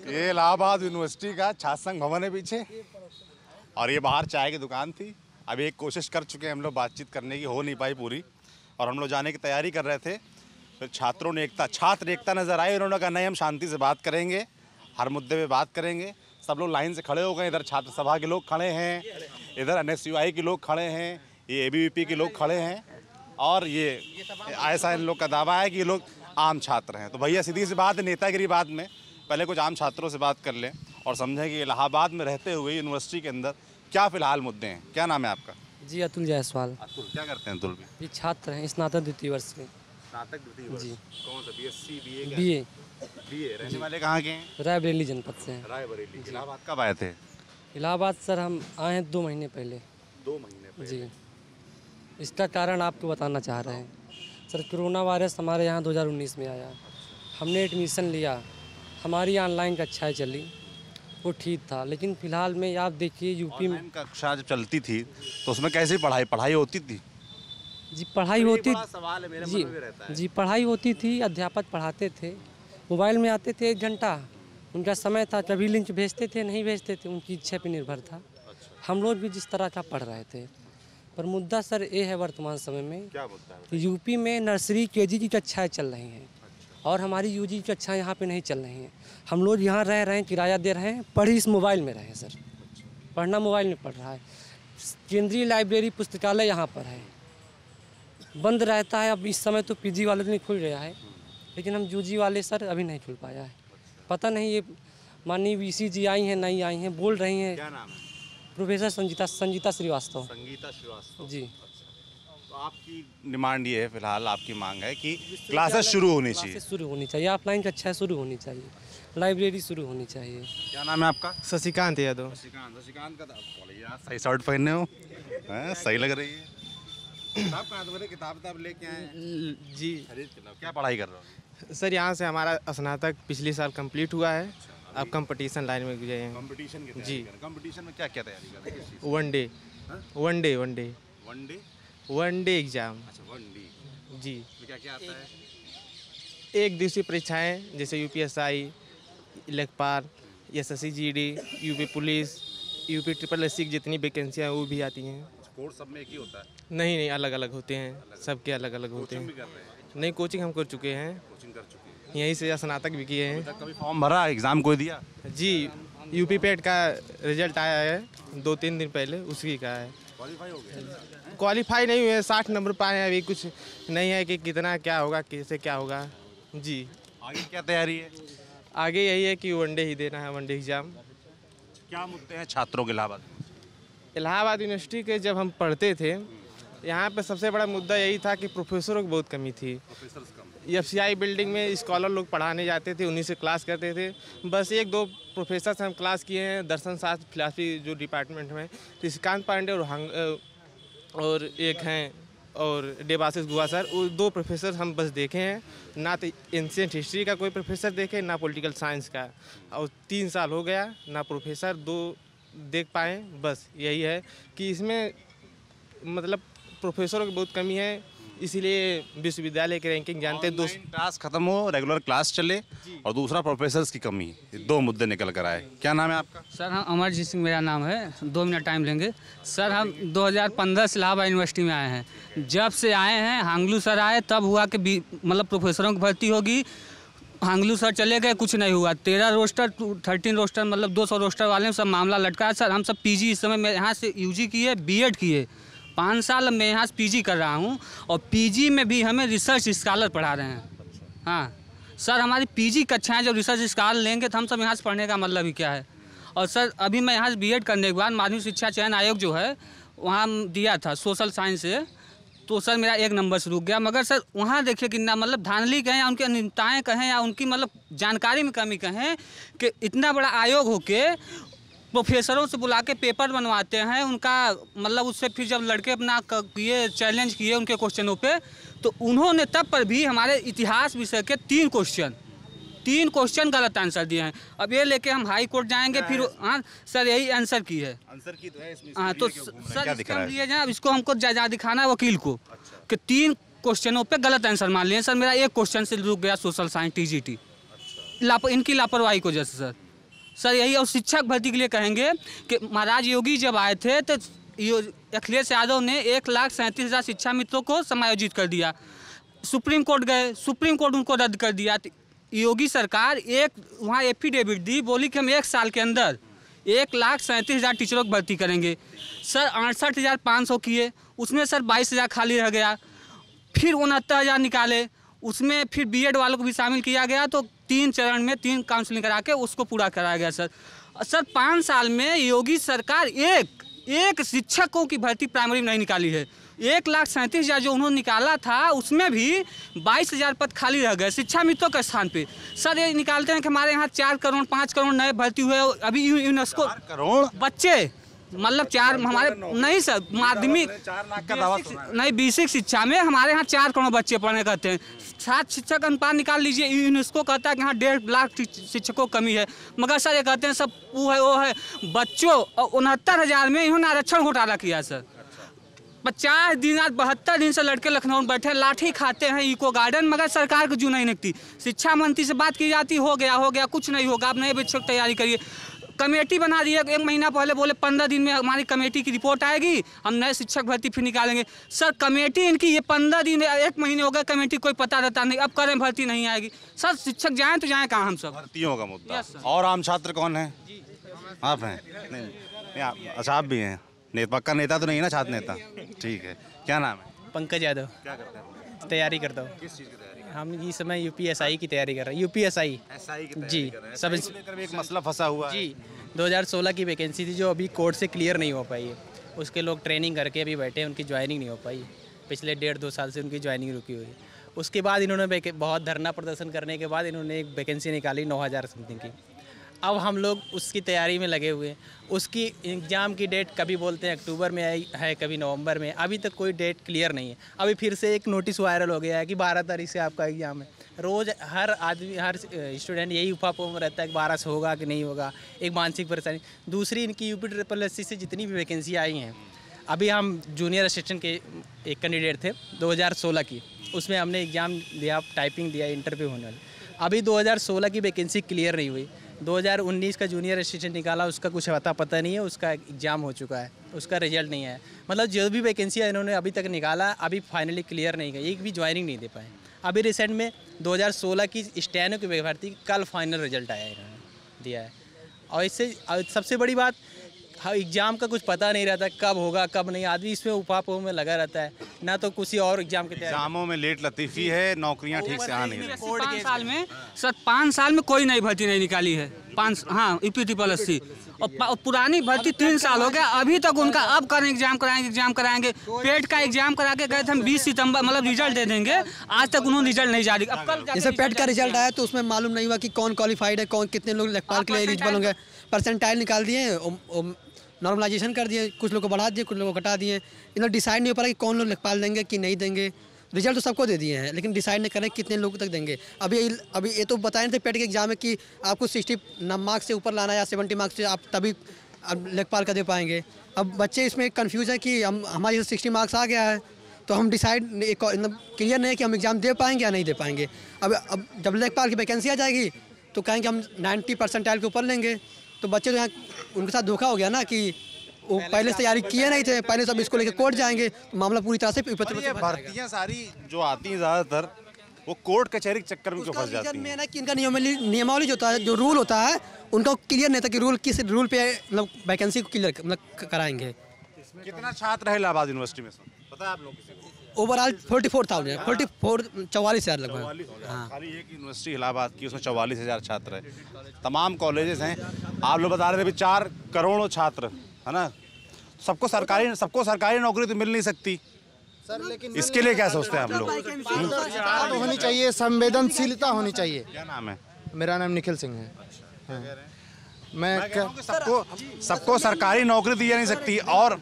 ये इलाहाबाद यूनिवर्सिटी का छात्र संघ भवन है पीछे, और ये बाहर चाय की दुकान थी। अभी एक कोशिश कर चुके हैं हम लोग बातचीत करने की, हो नहीं पाई पूरी, और हम लोग जाने की तैयारी कर रहे थे। फिर छात्र एकता नज़र आई। उन्होंने कहा नहीं, हम शांति से बात करेंगे, हर मुद्दे पे बात करेंगे। सब लोग लाइन से खड़े हो गए। इधर छात्र सभा के लोग खड़े हैं, इधर NSUI के लोग खड़े हैं, ये ABVP के लोग खड़े हैं, और ये ऐसा इन लोग का दावा है कि ये लोग आम छात्र हैं। तो भैया सीधी सी बात है, नेतागिरी बाद में, पहले कुछ आम छात्रों से बात कर लें और समझें कि इलाहाबाद में रहते हुए यूनिवर्सिटी के अंदर क्या फ़िलहाल मुद्दे हैं। क्या नाम है आपका? जी अतुल जायसवाल। अतुल, क्या करते हैं अतुल भी? ये छात्र हैं, स्नातक द्वितीय वर्ष के। स्नातक द्वितीय वर्ष? जी। कौन सा? BSc BA। BA। रहने वाले कहाँ के हैं? रायबरेली जनपद से हैं। रायबरेली। इलाहाबाद कब आए थे? इलाहाबाद सर हम आए हैं 2 महीने पहले। 2 महीने पहले? जी। इसका कारण आपको बताना चाह रहे हैं सर। कोरोना वायरस हमारे यहाँ 2019 में आया, हमने एडमिशन लिया, हमारी ऑनलाइन कक्षाएँ चली, वो ठीक था। लेकिन फ़िलहाल में आप देखिए यूपी में कक्षा जब चलती थी तो उसमें कैसी पढ़ाई होती थी? जी पढ़ाई होती, सवाल है मेरे जी मन में रहता है। जी पढ़ाई होती थी, अध्यापक पढ़ाते थे, मोबाइल में आते थे 1 घंटा, उनका समय था, कभी लिंक भेजते थे, नहीं भेजते थे, उनकी इच्छा पर निर्भर था। हम लोग भी जिस तरह का पढ़ रहे थे। पर मुद्दा सर ये है वर्तमान समय में, क्या मुद्दा है? कि यूपी में नर्सरी KG की कक्षाएँ चल रही हैं और हमारी UG की कक्षाएँ यहाँ पे नहीं चल रही हैं। हम लोग यहाँ रह रहे हैं, किराया दे रहे हैं, पढ़ इस मोबाइल में रहे हैं सर। पढ़ना मोबाइल में पढ़ रहा है। केंद्रीय लाइब्रेरी पुस्तकालय यहाँ पर है, बंद रहता है। अब इस समय तो PG वाले दिन खुल गया है, लेकिन हम UG वाले सर अभी नहीं खुल पाया है। पता नहीं ये माननीय VC जी आई हैं, नहीं आई हैं, बोल रही हैं। क्या नाम है? प्रोफेसर संगीता श्रीवास्तव। संगीता श्रीवास्तव जी। तो आपकी डिमांड ये है, फिलहाल आपकी मांग है कि क्लासेस शुरू होनी चाहिए? क्लासेस शुरू होनी चाहिए, ऑफलाइन कक्षाएँ शुरू होनी चाहिए, लाइब्रेरी शुरू होनी चाहिए। क्या नाम है आपका? शशिकांत यादव। शशिकांत का यार सही शर्ट पहने हो, हैं? सही लग रही है। किताब कहाँ तुम्हारे? किताब लेके आए हैं? जी खरीद के लाओ। क्या पढ़ाई कर रहे हो? सर, यहाँ से हमारा स्नातक पिछले साल कंप्लीट हुआ है। अब कंपटीशन लाइन में गए हैं। कंपटीशन की जी। कंपटीशन में क्या क्या तैयारी कर रहे हैं? One day exam. अच्छा, 1D। जी। तो क्या क्या आता है? 1 दिवसीय परीक्षाएं जैसे UPSI, लेखपाल, SSC GD, UP police, UP SSS जितनी वैकेंसियाँ वो भी आती हैं। कोर्स सब में एक ही होता है? नहीं, अलग अलग होते हैं, सबके अलग अलग होते हैं। भी कर रहे हैं? नहीं, कोचिंग हम कर चुके हैं, कोचिंग कर चुके हैं। यहीं से स्नातक भी किए हैं। कभी फॉर्म भरा, एग्जाम कोई दिया? जी, UP PET का रिजल्ट आया है 2-3 दिन पहले, उसी का है। क्वालीफाई हो गया? क्वालीफाई नहीं हुए, 60 नंबर पाए हैं। अभी कुछ नहीं है कि कितना क्या होगा, कैसे क्या होगा। जी। आगे क्या तैयारी है? आगे यही है कि 1 डे ही देना है, 1 डे एग्ज़ाम। क्या मुद्दे हैं छात्रों के? इलाहाबाद यूनिवर्सिटी के जब हम पढ़ते थे, यहाँ पे सबसे बड़ा मुद्दा यही था कि प्रोफेसरों की बहुत कमी थी। FCI बिल्डिंग में स्कॉलर लोग पढ़ाने जाते थे, उन्हीं से क्लास करते थे। बस 1-2 प्रोफेसर से हम क्लास किए हैं, दर्शन शास्त्र फिलासफी जो डिपार्टमेंट में, शशिकांत पांडे और एक हैं और देवाशीष गुहा सर, वो 2 प्रोफेसर हम बस देखे हैं। ना तो एंशिएंट हिस्ट्री का कोई प्रोफेसर देखे, ना पॉलिटिकल साइंस का, और 3 साल हो गया ना प्रोफेसर 2 देख पाए। बस यही है कि इसमें मतलब प्रोफेसरों की बहुत कमी है, इसीलिए विश्वविद्यालय की रैंकिंग जानते हैं। टास्क खत्म हो, रेगुलर क्लास चले, और दूसरा प्रोफेसर्स की कमी, 2 मुद्दे निकल कर आए। क्या नाम है आपका? सर हम अमरजीत सिंह मेरा नाम है। 2 मिनट टाइम लेंगे सर। हम 2015 से इलाहाबाद यूनिवर्सिटी में आए हैं। जब से आए हैं, हांगलू सर आए, तब हुआ कि मतलब प्रोफेसरों की भर्ती होगी। हांगलू सर चले गए, कुछ नहीं हुआ। 13 रोस्टर 13 रोस्टर मतलब 200 रोस्टर वाले सब मामला लटका है सर। हम सब PG इस समय मैं यहाँ से UG किए, BEd किए, 5 साल मैं यहाँ से PG कर रहा हूँ, और PG में भी हमें रिसर्च स्कॉलर पढ़ा रहे हैं। हाँ सर, हमारी PG कक्षाएँ जब रिसर्च स्कॉलर लेंगे तो हम सब यहाँ से पढ़ने का मतलब ही क्या है। और सर अभी मैं यहाँ से BEd करने के बाद माध्यमिक शिक्षा चयन आयोग जो है वहाँ दिया था सोशल साइंस से, तो सर मेरा 1 नंबर से रुक गया। मगर सर वहाँ देखिए कितना मतलब धांधली कहें या उनकी अनियमितताएँ कहें या उनकी मतलब जानकारी में कमी कहें कि इतना बड़ा आयोग होके प्रोफेसरों से बुला के पेपर बनवाते हैं उनका, मतलब उससे फिर जब लड़के अपना किए चैलेंज किए उनके क्वेश्चनों पे, तो उन्होंने तब पर भी हमारे इतिहास विषय के 3 क्वेश्चन गलत आंसर दिए हैं। अब ये लेके हम हाई कोर्ट जाएंगे फिर। हाँ सर, यही आंसर की है। आंसर की तो है इसमें। हाँ तो सर दिए जाए, इसको हमको जा दिखाना है वकील को। अच्छा। कि 3 क्वेश्चनों पे गलत आंसर मान लिए सर। मेरा 1 क्वेश्चन से रुक गया सोशल साइंस TGT। इनकी लापरवाही की वजह से सर। सर यही, और शिक्षक भर्ती के लिए कहेंगे कि महाराज योगी जब आए थे तो अखिलेश यादव ने 1,37,000 शिक्षा मित्रों को समायोजित कर दिया। सुप्रीम कोर्ट गए, सुप्रीम कोर्ट उनको रद्द कर दिया। योगी सरकार वहाँ एफिडेविट दी, बोली कि हम 1 साल के अंदर 1,37,000 टीचरों की भर्ती करेंगे। सर 68,500 किए, उसमें सर 22,000 खाली रह गया। फिर 69,000 निकाले, उसमें फिर बीएड वालों को भी शामिल किया गया। तो 3 चरण में 3 काउंसलिंग करा के उसको पूरा कराया गया। सर 5 साल में योगी सरकार एक शिक्षकों की भर्ती प्राइमरी में नहीं निकाली है। 1,37,000 जो उन्होंने निकाला था उसमें भी 22,000 पद खाली रह गए शिक्षा मित्रों के स्थान पे। सर ये निकालते हैं कि हमारे यहाँ 4 करोड़ 5 करोड़ नए भर्ती हुए। अभी यूनेस्को करोड़ बच्चे, मतलब 4 हमारे नहीं सर, माध्यमिक 4 लाख का दावा सुना है। नहीं, बेसिक शिक्षा में हमारे यहाँ 4 करोड़ बच्चे पढ़ने कहते हैं। 7 शिक्षक अनुपात निकाल लीजिए, यूनेस्को कहता है कि यहाँ 1.5 लाख शिक्षकों की कमी है। मगर सर ये कहते हैं सब वो है बच्चों। और 69,000 में इन्होंने आरक्षण घोटाला किया सर। 50 दिन आज 72 दिन से लड़के लखनऊ में बैठे लाठी खाते हैं इको गार्डन, मगर सरकार को जू नहीं निकती। शिक्षा मंत्री से बात की जाती, हो गया कुछ नहीं होगा, आप नए बच्चों की तैयारी करिए। कमेटी बना दी है, 1 महीना पहले बोले 15 दिन में हमारी कमेटी की रिपोर्ट आएगी, हम नए शिक्षक भर्ती फिर निकालेंगे। सर कमेटी इनकी ये 15 दिन 1 महीने हो गए, कमेटी कोई पता रहता नहीं, अब करें भर्ती नहीं आएगी। सर शिक्षक जाएँ तो जाएँ कहाँ हम सब? भर्तियों का मुद्दा। Yes, sir. और आम छात्र कौन है? आप हैं? नहीं अच्छा, आप भी हैं। पक्का नेता तो नहीं है ना, छात्र नेता? ठीक है। क्या नाम है? पंकज यादव। क्या करते हैं? तैयारी करता हूँ। किस चीज़ की तैयारी? हम इस समय यूपीएसआई की तैयारी कर रहे हैं। यूपीएसआई एसआई की तैयारी जी, कर रहे हैं। सब SI को लेकर भी एक मसला फंसा हुआ है। जी 2016 की वैकेंसी थी जो अभी कोर्ट से क्लियर नहीं हो पाई है। उसके लोग ट्रेनिंग करके अभी बैठे हैं, उनकी ज्वाइनिंग नहीं हो पाई। पिछले 1.5-2 साल से उनकी ज्वाइनिंग रुकी हुई है। उसके बाद इन्होंने बहुत धरना प्रदर्शन करने के बाद इन्होंने एक वैकेंसी निकाली 9,000 समथिंग की। अब हम लोग उसकी तैयारी में लगे हुए हैं। उसकी एग्ज़ाम की डेट कभी बोलते हैं अक्टूबर में आई है, कभी नवंबर में, अभी तक कोई डेट क्लियर नहीं है। अभी फिर से एक नोटिस वायरल हो गया है कि 12 तारीख से आपका एग्ज़ाम है। रोज़ हर आदमी, हर स्टूडेंट यही उफापों में रहता है कि 12 से होगा कि नहीं होगा। एक मानसिक परेशानी। दूसरी, इनकी UPSSC से जितनी भी वैकेंसी आई हैं, अभी हम जूनियर असिस्टेंट के एक कैंडिडेट थे 2016 की, उसमें हमने एग्ज़ाम दिया, टाइपिंग दिया, इंटरव्यू होने वाला। अभी 2016 की वैकेंसी क्लियर नहीं हुई। 2019 का जूनियर असिस्टेंट निकाला, उसका कुछ पता नहीं है, उसका एग्ज़ाम हो चुका है, उसका रिजल्ट नहीं आया। मतलब जो भी वैकेंसियाँ इन्होंने अभी तक निकाला, अभी फाइनली क्लियर नहीं गई, एक भी ज्वाइनिंग नहीं दे पाए। अभी रिसेंट में 2016 की स्टेनो की भर्ती कल फाइनल रिजल्ट आया है, इन्होंने दिया है। और इससे सबसे बड़ी बात, एग्ज़ाम का कुछ पता नहीं रहता कब होगा कब नहीं। आदमी इसमें उपापों में लगा रहता है, ना तो किसी और एग्ज़ाम के एग्जामों में लेट लतीफ़ी है, नौकरियां ठीक से आ नहीं रही। 5 साल में सर 5 साल में कोई नई भर्ती नहीं निकाली है। 5 हाँ UPSSC और पुरानी भर्ती 3 साल हो गया अभी तक उनका। अब करें एग्जाम कराएंगे। पेट का एग्जाम करा के गए थे हम 20 सितंबर, मतलब रिजल्ट दे देंगे, आज तक उन्होंने रिजल्ट नहीं जारी। अब कल जैसे पेट का रिजल्ट आया तो उसमें मालूम नहीं हुआ कि कौन क्वालिफाइड है, कौन कितने लोग लेखपाल के लिए एलिजिबल होंगे। परसेंटाइल निकाल दिए, नॉर्मलाइजेशन कर दिए, कुछ लोगों को बढ़ा दिए, कुछ लोगों को घटा दिए। इन लोग डिसाइड नहीं हो पा रहा कि कौन लोग लेखपाल देंगे कि नहीं देंगे। रिजल्ट तो सबको दे दिए हैं, लेकिन डिसाइड नहीं करें कितने लोग तक देंगे। अभी ये तो बताए थे पेट के एग्जाम में कि आपको 60 मार्क्स से ऊपर लाना है या 70 मार्क्स से आप तभी अब लेखपाल का दे पाएंगे। अब बच्चे इसमें कंफ्यूज है कि हमारे 60 मार्क्स आ गया है तो हम डिसाइड क्लियर नहीं है कि हम एग्ज़ाम दे पाएंगे या नहीं दे पाएंगे। अब जब लेखपाल की वैकेंसी आ जाएगी तो कहेंगे हम 90 परसेंटाइल के ऊपर लेंगे। तो बच्चे तो यहाँ उनके साथ धोखा हो गया ना कि वो पहले से तैयारी किए नहीं थे, पहले सब इसको लेकर कोर्ट जाएंगे तो मामला पूरी तरह से भर्तियां सारी जो आती हैं ज़्यादातर वो कोर्ट कचहरी के चक्कर में क्यों फंस जाती हैं? ना कि इनका नियमावली जो होता है, जो रूल होता है उनका क्लियर नहीं था कि रूल किस रूल पे मतलब वैकेंसी को क्लियर मतलब कराएंगे। कितना छात्र है इलाहाबाद यूनिवर्सिटी में, पता है आप लोग? ओवरऑल 44,000 है, 44,000 लगभग। हाँ, खाली एक यूनिवर्सिटी इलाहाबाद की, उसमें 44,000 छात्र है। तमाम कॉलेजेस हैं। आप लोग बता रहे थे अभी 4 करोड़ छात्र है ना। सबको सरकारी नौकरी तो मिल नहीं सकती सर, लेकिन इसके लिए क्या सोचते हैं आप लोग? तो होनी चाहिए, संवेदनशीलता होनी चाहिए। क्या नाम है? मेरा नाम निखिल सिंह है। हाँ। मैं सबको सरकारी नौकरी दी जा नहीं सकती। और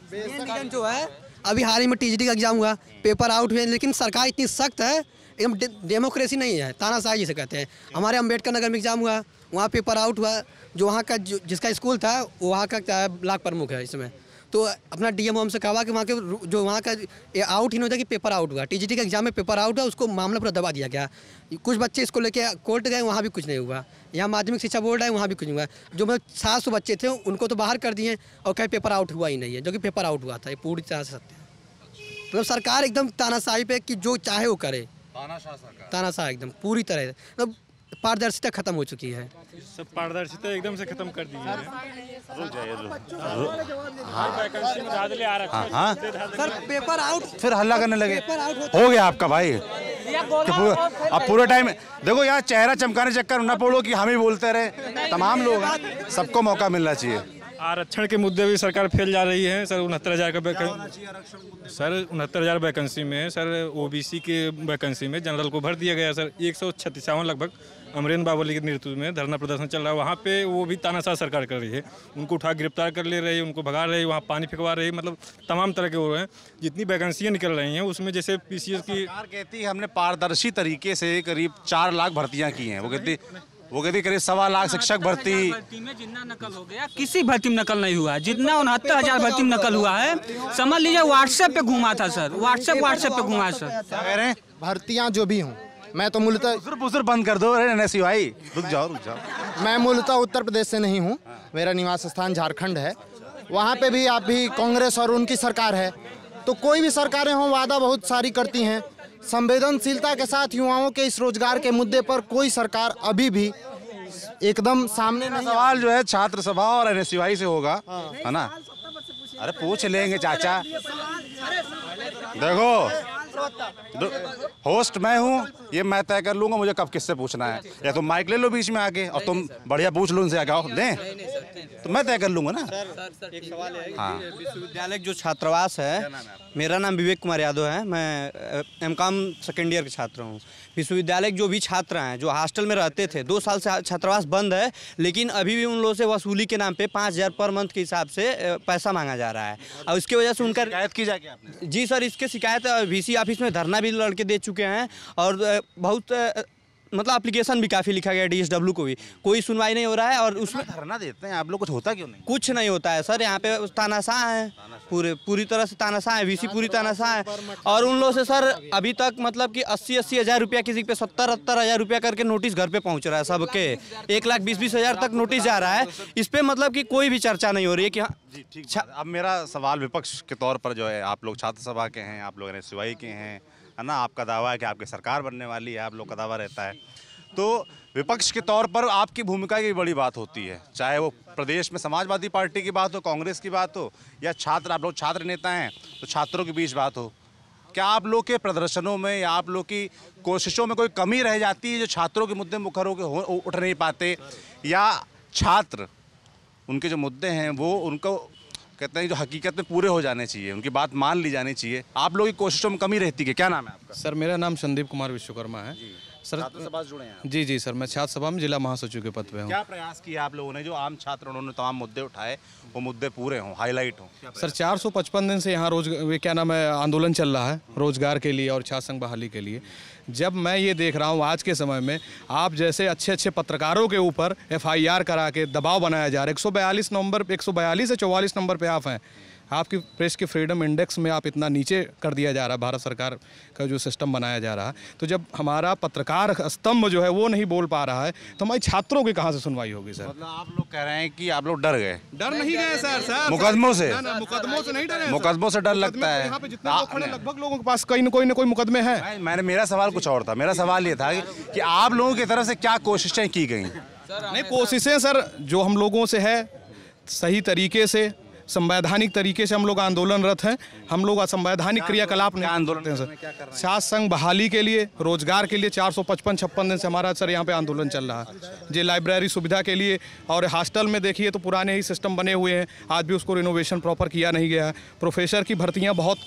जो है अभी हाल ही में TGT का एग्जाम हुआ, पेपर आउट हुए, लेकिन सरकार इतनी सख्त है, एकदम डेमोक्रेसी नहीं है, तानाशाही जिसे कहते हैं। हमारे अम्बेडकर नगर में एग्जाम हुआ, वहाँ पेपर आउट हुआ, जो वहाँ का जिसका स्कूल था वहाँ का ब्लॉक प्रमुख है इसमें। तो अपना डीएम हमसे कहा कि वहाँ के जो वहाँ का आउट ही नहीं होता कि पेपर आउट हुआ, टीजीटी का एग्जाम में पेपर आउट हुआ, उसको मामला पूरा दबा दिया गया। कुछ बच्चे इसको लेके कोर्ट गए, वहाँ भी कुछ नहीं हुआ। यहाँ माध्यमिक शिक्षा बोर्ड है, वहाँ भी कुछ नहीं हुआ। जो मतलब 700 बच्चे थे उनको तो बाहर कर दिए और कहीं पेपर आउट हुआ ही नहीं है, जो कि पेपर आउट हुआ था। ये पूरी तरह से सत्य है। मतलब सरकार एकदम तानाशाही पे कि जो चाहे वो करे, तानाशाह एकदम पूरी तरह मतलब पारदर्शिता खत्म हो चुकी है। सब पारदर्शिता एकदम से खत्म कर दी है। हाँ सर पेपर आउट फिर हल्ला करने लगे, हो गया आपका भाई। अब पूरे टाइम देखो यहाँ चेहरा चमकाने चक्कर न पड़ो कि हम ही बोलते रहे। तमाम लोग हैं, सबको मौका मिलना चाहिए। आरक्षण के मुद्दे भी सरकार फेल जा रही है सर। 69,000 का सर 69,000 वैकेंसी में सर ओबीसी के वैकेंसी में जनरल को भर दिया गया सर। 136 लगभग अमरेंद्र बावली के नेतृत्व में धरना प्रदर्शन चल रहा है। वहाँ पे वो भी तानाशाह सरकार कर रही है, उनको उठा गिरफ्तार कर ले रही है, उनको भगा रही है, वहाँ पानी फेंकवा रही है, मतलब तमाम तरह के हो रहे हैं। जितनी वैकेंसियाँ निकल रही हैं उसमें जैसे पीसीएस की सरकार कहती है हमने पारदर्शी तरीके से करीब 4 लाख भर्तियाँ की हैं। वो कहती करीब 1.25 लाख शिक्षक भर्ती में जितना नकल हो गया, किसी भर्ती में नकल नहीं हुआ। जितना 69,000 भर्ती में नकल हुआ है, समझ लीजिए व्हाट्सएप पे घुमा था सर। व्हाट्सएप पे घुमा है सर। क्या कह रहे हैं? भर्तियाँ जो भी हों, मैं तो मूलतः बुजुर्ग बंद कर दो। अरे NSU भाई रुक जाओ। मैं मूलतः उत्तर प्रदेश से नहीं हूँ, मेरा निवास स्थान झारखंड है। वहाँ पे भी आप भी कांग्रेस और उनकी सरकार है, तो कोई भी सरकारें हों वादा बहुत सारी करती हैं। संवेदनशीलता के साथ युवाओं के इस रोजगार के मुद्दे पर कोई सरकार अभी भी एकदम सामने नहीं। सवाल जो है छात्र सभा और NSU से होगा, है ना? अरे पूछ लेंगे चाचा। देखो होस्ट मैं हूँ, ये मैं तय कर लूंगा मुझे कब किससे पूछना है। या तुम माइक ले लो बीच में आके और तुम बढ़िया पूछ लो उनसे, आगे आओ दें तो मैं तय कर लूंगा ना। एक सवाल है हाँ। विश्वविद्यालय जो छात्रावास है, मेरा नाम विवेक कुमार यादव है, मैं MCOM सेकेंड ईयर के छात्र हूँ। विश्वविद्यालय के जो भी छात्र हैं जो हॉस्टल में रहते थे, 2 साल से छात्रावास बंद है, लेकिन अभी भी उन लोगों से वसूली के नाम पे 5,000 पर मंथ के हिसाब से पैसा मांगा जा रहा है और इसकी वजह से उनका शिकायत की जाके आपने? जी सर, इसके शिकायत VC ऑफिस में धरना भी लड़के दे चुके हैं और बहुत मतलब एप्लीकेशन भी काफ़ी लिखा गया DSW को भी, कोई सुनवाई नहीं हो रहा है। और उसमें धरना देते हैं आप लोग, कुछ होता क्यों नहीं? कुछ नहीं होता है सर। यहाँ पे तानाशाह है, पूरी तरह से तानाशाह है, VC पूरी तानाशाह है। और उन लोगों से सर अभी तक मतलब कि 80-80 हज़ार रुपया, किसी पे 70-70 हज़ार रुपया करके नोटिस घर पे पहुँच रहा है सबके। 1,20,20 हज़ार तक नोटिस जा रहा है। इस पर मतलब कि कोई भी चर्चा नहीं हो रही है कि हाँ। अब मेरा सवाल विपक्ष के तौर पर जो है, आप लोग छात्र सभा के हैं, आप लोग NSU के हैं, है ना? आपका दावा है कि आपकी सरकार बनने वाली है, आप लोग का दावा रहता है। तो विपक्ष के तौर पर आपकी भूमिका की बड़ी बात होती है, चाहे वो प्रदेश में समाजवादी पार्टी की बात हो, कांग्रेस की बात हो, या छात्र, आप लोग छात्र नेता हैं तो छात्रों के बीच बात हो। क्या आप लोग के प्रदर्शनों में या आप लोग की कोशिशों में कोई कमी रह जाती है जो छात्रों के मुद्दे मुखर होकर उठ नहीं पाते, या छात्र उनके जो मुद्दे हैं वो उनको कहते हैं जो हकीकत में पूरे हो जाने चाहिए, उनकी बात मान ली जानी चाहिए, आप लोगों की कोशिशों में कमी रहती है? क्या नाम है आपका? सर मेरा नाम संदीप कुमार विश्वकर्मा है सर। छात्र सभा से जुड़े हैं? जी सर, मैं छात्र सभा में जिला महासचिव के पद पे हूँ। क्या प्रयास किया आप लोगों ने, जो आम छात्र उन्होंने तमाम मुद्दे उठाए वो मुद्दे पूरे हों, हाईलाइट हों? सर 455 दिन से यहाँ क्या नाम है आंदोलन चल रहा है रोजगार के लिए और छात्र संघ बहाली के लिए। जब मैं ये देख रहा हूँ आज के समय में आप जैसे अच्छे पत्रकारों के ऊपर FIR करा के दबाव बनाया जा रहा है। 142 से 44 नंबर पे आप हैं, आपकी प्रेस की फ्रीडम इंडेक्स में आप इतना नीचे कर दिया जा रहा है, भारत सरकार का जो सिस्टम बनाया जा रहा है। तो जब हमारा पत्रकार स्तंभ जो है वो नहीं बोल पा रहा है तो हमारी छात्रों की कहाँ से सुनवाई होगी सर? मतलब आप लोग कह रहे हैं कि आप लोग डर गए? डर नहीं गए सर मुकदमों से? मुकदमों से नहीं डरे। मुकदमों से डर लगता है? यहाँ पे जितने लोग खड़े लगभग लोगों के पास कहीं ना कोई मुकदमे हैं। मेरा सवाल कुछ और था। मेरा सवाल ये था कि आप लोगों की तरफ से क्या कोशिशें की गई? नहीं, कोशिशें सर जो हम लोगों से है सही तरीके से संवैधानिक तरीके से हम लोग आंदोलनरत हैं। हम लोग असंवैधानिक क्रियाकलाप नहीं आंदोलन हैं सर। छात्र संघ बहाली के लिए, रोजगार के लिए 455-56 दिन से हमारा सर यहाँ पे आंदोलन चल रहा है। जी लाइब्रेरी सुविधा के लिए और हॉस्टल में देखिए तो पुराने ही सिस्टम बने हुए हैं, आज भी उसको रिनोवेशन प्रॉपर किया नहीं गया है। प्रोफेसर की भर्तियाँ बहुत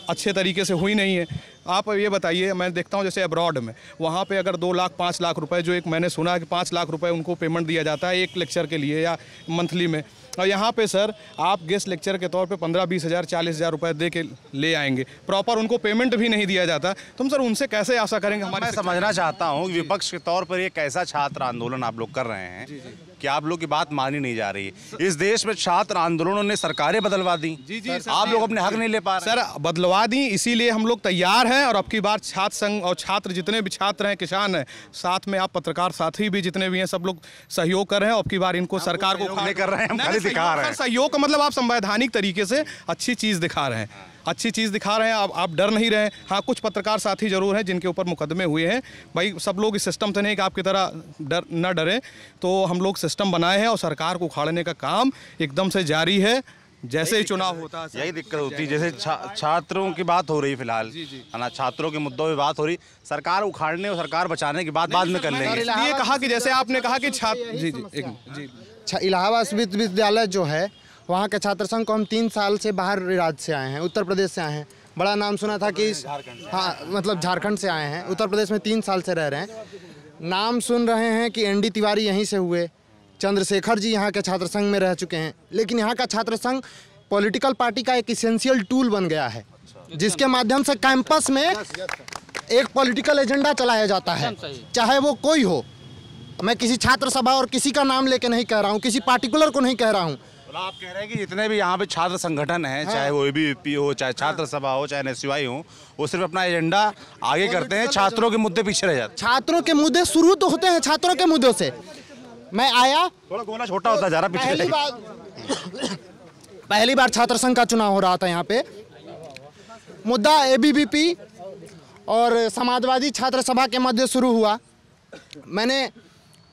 अच्छे तरीके से हुई नहीं है। आप ये बताइए, मैं देखता हूँ जैसे अब्रॉड में, वहाँ पे अगर 2 लाख 5 लाख रुपए, जो एक मैंने सुना है कि 5 लाख रुपए उनको पेमेंट दिया जाता है एक लेक्चर के लिए या मंथली में, और यहाँ पे सर आप गेस्ट लेक्चर के तौर पे 15-20 हज़ार 40 हज़ार रुपये दे के ले आएंगे, प्रॉपर उनको पेमेंट भी नहीं दिया जाता। तुम सर उनसे कैसे आशा करेंगे? मैं समझना चाहता हूँ विपक्ष के तौर पर ये कैसा छात्र आंदोलन आप लोग कर रहे हैं कि आप लोग की बात मानी नहीं जा रही है। इस देश में छात्र आंदोलनों ने सरकारें बदलवा दी, आप लोग अपने हक नहीं ले पा रहे। सर बदलवा दी, इसीलिए हम लोग तैयार हैं, और अब की बार छात्र संघ और छात्र जितने भी छात्र हैं, किसान हैं, साथ में आप पत्रकार साथी भी जितने भी हैं, सब लोग सहयोग कर रहे हैं। अब की बार इनको सरकार को कर रहे हैं, हम खाली दिखा रहे हैं। सहयोग का मतलब आप संवैधानिक तरीके से अच्छी चीज़ दिखा रहे हैं, अच्छी चीज़ दिखा रहे हैं। आप डर नहीं रहे। हाँ, कुछ पत्रकार साथी जरूर हैं जिनके ऊपर मुकदमे हुए हैं। भाई सब लोग इस सिस्टम से नहीं कि आपकी तरह न डरें, तो हम लोग सिस्टम बनाए हैं और सरकार को उखाड़ने का काम एकदम से जारी है। जैसे ही चुनाव होता है यही दिक्कत होती है। जैसे छात्रों की बात हो रही फिलहाल, है ना, छात्रों के मुद्दों पे बात हो रही, सरकार उखाड़ने और सरकार बचाने की बात बाद में कर लेंगे। ये कहा कि जैसे आपने कहा कि छात्र इलाहाबाद विश्वविद्यालय जो है, वहाँ के छात्र संघ को हम 3 साल से बाहर राज्य से आए हैं, उत्तर प्रदेश से आए हैं। बड़ा नाम सुना था कि हाँ, मतलब झारखंड से आए हैं, उत्तर प्रदेश में 3 साल से रह रहे हैं। नाम सुन रहे हैं कि ND तिवारी यहीं से हुए, चंद्रशेखर जी यहाँ के छात्र संघ में रह चुके हैं। लेकिन यहाँ का छात्र संघ पॉलिटिकल पार्टी का एक इसेंशियल टूल बन गया है, जिसके माध्यम से कैंपस में एक पॉलिटिकल एजेंडा चलाया जाता है, चाहे वो कोई हो। मैं किसी छात्र सभा और किसी का नाम लेके नहीं कह रहा हूँ, किसी पार्टिकुलर को नहीं कह रहा हूँ। आप कह रहे हैं कि जितने भी यहाँ पे छात्र संगठन हैं, चाहे वो ABVP हो, चाहे छात्र सभा हो, चाहे NSY हो, वो सिर्फ अपना एजेंडा आगे करते हैं, छात्रों के मुद्दे पीछे रह जाते हैं। छात्रों के मुद्दे शुरू तो होते हैं छात्रों के मुद्दों से। मैं आया, थोड़ा गोला छोटा होता जा रहा पीछे। पहली बार छात्र संघ का चुनाव हो रहा था यहाँ पे, मुद्दा ABVP और समाजवादी छात्र सभा के मध्य शुरू हुआ। मैंने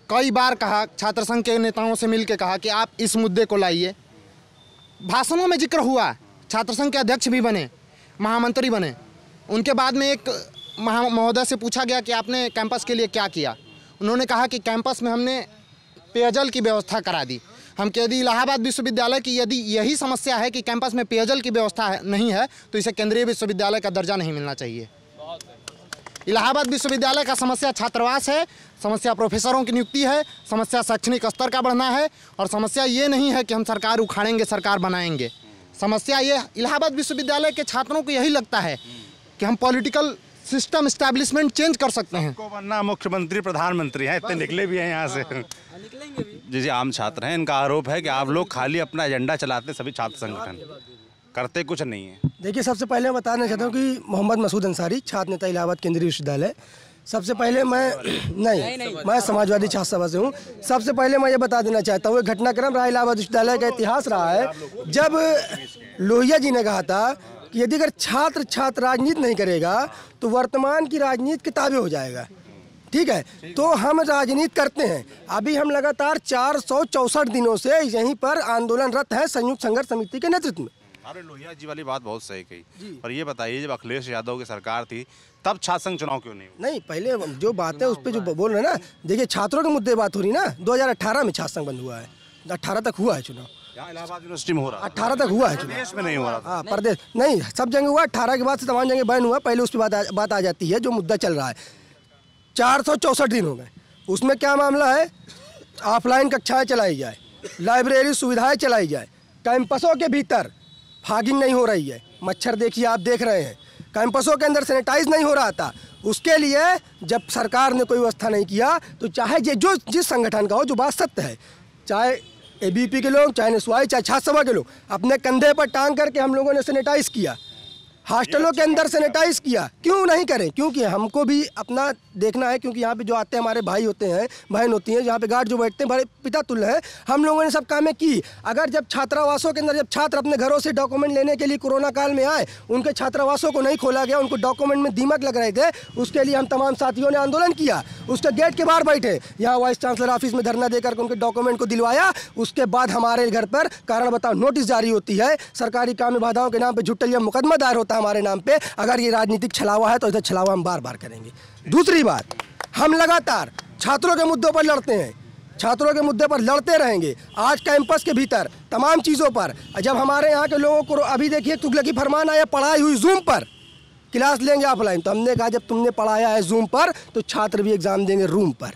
कई बार कहा, छात्र संघ के नेताओं से मिलकर कहा कि आप इस मुद्दे को लाइए। भाषणों में जिक्र हुआ, छात्र संघ के अध्यक्ष भी बने, महामंत्री बने। उनके बाद में एक महोदय से पूछा गया कि आपने कैंपस के लिए क्या किया। उन्होंने कहा कि कैंपस में हमने पेयजल की व्यवस्था करा दी। हम कह दी इलाहाबाद विश्वविद्यालय की यदि यही समस्या है कि कैंपस में पेयजल की व्यवस्था नहीं है, तो इसे केंद्रीय विश्वविद्यालय का दर्जा नहीं मिलना चाहिए। इलाहाबाद विश्वविद्यालय का समस्या छात्रावास है, समस्या प्रोफेसरों की नियुक्ति है, समस्या शैक्षणिक स्तर का बढ़ना है, और समस्या ये नहीं है कि हम सरकार उखाड़ेंगे सरकार बनाएंगे। समस्या ये इलाहाबाद विश्वविद्यालय के छात्रों को यही लगता है कि हम पॉलिटिकल सिस्टम एस्टैब्लिशमेंट चेंज कर सकते हैं। को बनना मुख्यमंत्री प्रधानमंत्री हैं, इतने निकले भी हैं यहाँ से। जी आम छात्र हैं, इनका आरोप है कि आप लोग खाली अपना एजेंडा चलाते, सभी छात्र संगठन करते कुछ नहीं है। देखिए, सबसे पहले मैं बताना चाहता हूँ कि मोहम्मद मसूद अंसारी, छात्र नेता इलाहाबाद केंद्रीय विश्वविद्यालय। सबसे पहले मैं समाजवादी छात्र सभा से हूँ। सबसे पहले मैं ये बता देना चाहता हूँ, घटनाक्रम रहा इलाहाबाद विश्वविद्यालय का इतिहास रहा है, जब लोहिया जी ने कहा था कि यदि अगर छात्र राजनीति नहीं करेगा तो वर्तमान की राजनीति किताबें हो जाएगा। ठीक है, तो हम राजनीति करते हैं। अभी हम लगातार 464 दिनों से यहीं पर आंदोलनरत है संयुक्त संघर्ष समिति के नेतृत्व में। अरे लोहिया जी वाली बात बहुत सही कही, पर ये बताइए जब अखिलेश यादव की सरकार थी तब छात्र संघ चुनाव क्यों नहीं हुआ? नहीं, पहले जो बात है उस पर जो बोल रहे हैं ना, देखिए छात्रों के मुद्दे बात हो रही ना। 2018 में छात्र संघ बंद हुआ है, 18 तक हुआ है चुनाव। इलाहाबाद यूनिवर्सिटी में हो रहा है, 18 तक हुआ है चुनाव, प्रदेश में नहीं हो रहा। हाँ, प्रदेश नहीं, सब जगह हुआ। 18 के बाद से तमाम जगह बैन हुआ। पहले उस पर बात आ जाती है जो मुद्दा चल रहा है। 464 दिन हो गए, उसमें क्या मामला है? ऑफलाइन कक्षाएं चलाई जाए, लाइब्रेरी सुविधाएं चलाई जाए, कैंपसों के भीतर फॉगिंग नहीं हो रही है। मच्छर देखिए, आप देख रहे हैं, कैंपसों के अंदर सैनिटाइज नहीं हो रहा था। उसके लिए जब सरकार ने कोई व्यवस्था नहीं किया, तो चाहे जो जिस संगठन का हो, जो बात सत्य है, चाहे ABVP के लोग, चाहे NSY, चाहे छात्र सभा के लोग, अपने कंधे पर टांग करके हम लोगों ने सैनिटाइज किया, हॉस्टलों के अंदर सैनिटाइज किया। क्यों नहीं करें? क्योंकि हमको भी अपना देखना है, क्योंकि यहाँ पे जो आते हैं हमारे भाई होते हैं, बहन होती हैं, यहाँ पे गार्ड जो बैठते हैं बड़े पिता तुल्य हैं। हम लोगों ने सब कामें की। अगर जब छात्रावासों के अंदर जब छात्र अपने घरों से डॉक्यूमेंट लेने के लिए कोरोना काल में आए, उनके छात्रावासों को नहीं खोला गया, उनको डॉक्यूमेंट में दीमक लग रहे थे, उसके लिए हम तमाम साथियों ने आंदोलन किया। उसके गेट के बाहर बैठे, यहाँ वाइस चांसलर ऑफिस में धरना देकर उनके डॉक्यूमेंट को दिलवाया। उसके बाद हमारे घर पर कारण बताओ नोटिस जारी होती है, सरकारी काम में बाधाओं के नाम पर झुट्टलिया मुकदमा दायर होता है हमारे नाम पे। अगर ये राजनीतिक छलावा है तो इधर छलावा हम बार बार करेंगे। दूसरी बात, हम लगातार छात्रों के मुद्दों पर लड़ते हैं, छात्रों के मुद्दे पर लड़ते रहेंगे। आज कैंपस के भीतर तमाम चीज़ों पर, जब हमारे यहाँ के लोगों को अभी देखिए तुगलकी फरमान आया पढ़ाई हुई जूम पर, क्लास लेंगे ऑफलाइन। तो हमने कहा जब तुमने पढ़ाया है जूम पर तो छात्र भी एग्जाम देंगे रूम पर।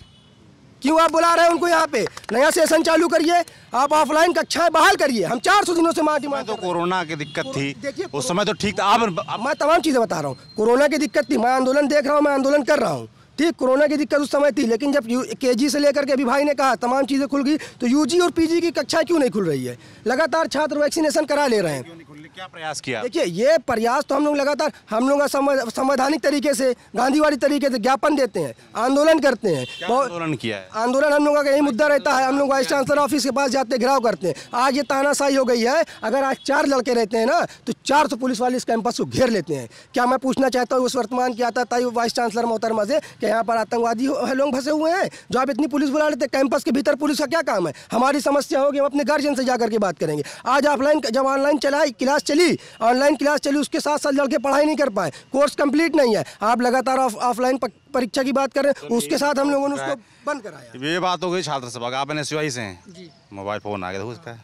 क्यों आप बुला रहे हैं उनको यहाँ पे? नया सेशन चालू करिए, आप ऑफलाइन कक्षाएं बहाल करिए। हम 400 दिनों से माँ तो कोरोना की दिक्कत थी उस समय तो ठीक था। आप मैं तमाम चीज़ें बता रहा हूँ। कोरोना की दिक्कत थी, मैं आंदोलन देख रहा हूँ, मैं आंदोलन कर रहा हूँ, ठीक। कोरोना की दिक्कत उस समय थी, लेकिन जब केजी से लेकर के अभी भाई ने कहा तमाम चीज़ें खुल गई तो यूजी और पीजी की कक्षाएं क्यों नहीं खुल रही है? लगातार छात्र वैक्सीनेशन करा ले रहे हैं। क्या प्रयास किया? देखिए ये प्रयास तो हम लोग लगातार, हम लोग संवैधानिक तरीके से, गांधीवादी तरीके से ज्ञापन देते हैं, आंदोलन करते हैं। आंदोलन किया है? आंदोलन हम लोगों का यही मुद्दा रहता है। हम लोग वाइस चांसलर ऑफिस के पास जाते घेराव करते हैं। आज ये तानाशाही हो गई है, अगर आज 4 लड़के रहते हैं ना तो 400 पुलिस वाले इस कैंपस को घेर लेते हैं। क्या मैं पूछना चाहता हूँ उस वर्तमान की आता था वाइस चांसलर मोहतरमा से कि यहाँ पर आतंकवादी लोग फंसे हुए हैं जो आप इतनी पुलिस बुला लेते हैं? कैंपस के भीतर पुलिस का क्या काम है? हमारी समस्या होगी, हम अपने गार्जियन से जाकर के बात करेंगे। आज ऑफलाइन जब ऑनलाइन क्लास चली, ऑनलाइन क्लास चली, उसके साथ साथ लड़के पढ़ाई नहीं कर पाए, कोर्स कंप्लीट नहीं है। आप लगातार ऑफलाइन परीक्षा की बात कर रहे हैं, उसके साथ हम लोगों ने उसको बंद कराया। ये बात हो गई छात्र सभा का। आप NSUI से हैं? मोबाइल फोन आ गया, देखो इसका,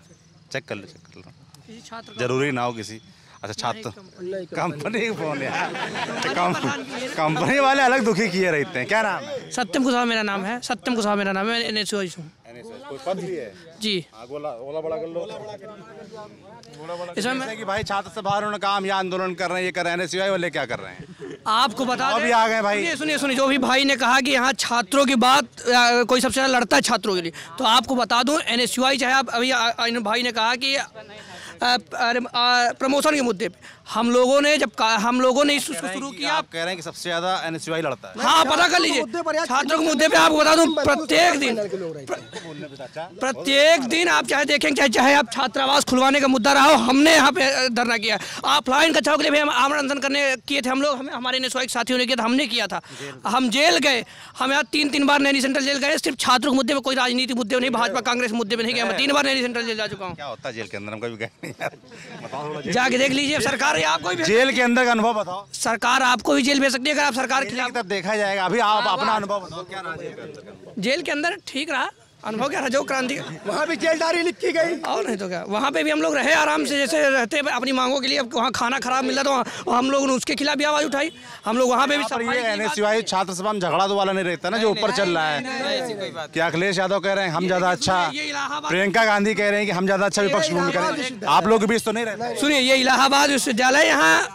चेक कर लो। जरूरी ना हो किसी, अच्छा छात्र कंपनी फोन यार, कंपनी वाले अलग दुखी किए रहते हैं। क्या नाम है? सत्यम कुशवाहा मेरा नाम है। सत्यम कुशवाहा मेरा नाम है। NSUI हूँ कोई पद भी है जी। ओला बड़ा कर लो। इसमें कि भाई छात्र सभा उन्होंने काम या आंदोलन कर रहे हैं, ये कर रहे हैं, NSUI वाले क्या कर रहे हैं? आपको बता दें, अभी आ गए भाई। सुनिए, जो भी भाई ने कहा कि यहाँ छात्रों की बात कोई सबसे ज़्यादा लड़ता है छात्रों के लिए, तो आपको बता दूं NSUI चाहे आप अभी भाई ने कहा कि प्रमोशन के मुद्दे पे हम लोगों ने इसको शुरू किया। आप कह रहे हैं कि सबसे ज्यादा NSUI लड़ता है? हाँ, पता कर लीजिए। छात्रों के मुद्दे पे आपको बता दूं, प्रत्येक दिन आप चाहे देखेंगे, चाहे आप छात्रावास खुलवाने का मुद्दा रहा हो, हमने यहाँ पे धरना किया। ऑफलाइन कक्षाओं के लिए भी हम आमरण अनशन करने किए थे। हम लोग हमारे NSUI के साथियों ने किया था, हमने किया था। हम जेल गए, हम यहाँ 3 बार नैनी सेंट्रल जेल गए। सिर्फ छात्रों के मुद्दे पे, कोई राजनीतिक मुद्दे नहीं, भाजपा कांग्रेस मुद्दे पे नहीं गया। मैं 3 बार नैनी सेंट्रल जेल जा चुका हूँ। क्या होता है जेल के अंदर? हम कभी गए नहीं यार। जाके देख लीजिए। सरकार आपको भी जेल के अंदर का अनुभव बताओ। सरकार आपको भी जेल भेज सकती है अगर आप सरकार के खिलाफ। तब देखा जाएगा। अभी आप अपना अनुभव बताओ, क्या रहा जेल के अंदर? ठीक रहा अनुभव। क्या रहा? जो क्रांति वहाँ भी जेल डायरी लिखी गई, और नहीं तो क्या। वहाँ पे भी हम लोग रहे आराम से, जैसे रहते अपनी मांगों के लिए। अब वहाँ खाना खराब मिल रहा तो हम लोग ने उसके खिलाफ भी आवाज़ उठाई। हम लोग वहाँ पे भी NSUI छात्र सभा में झगड़ा तो वाला नहीं रहता ना जो ऊपर चल रहा है। क्या अखिलेश यादव कह रहे हैं हम ज्यादा अच्छा, प्रियंका गांधी कह रहे हैं कि हम ज्यादा अच्छा विपक्ष ढूंढ करें, आप लोग के बीच तो नहीं रहते? सुनिए, ये इलाहाबाद विश्वविद्यालय, यहाँ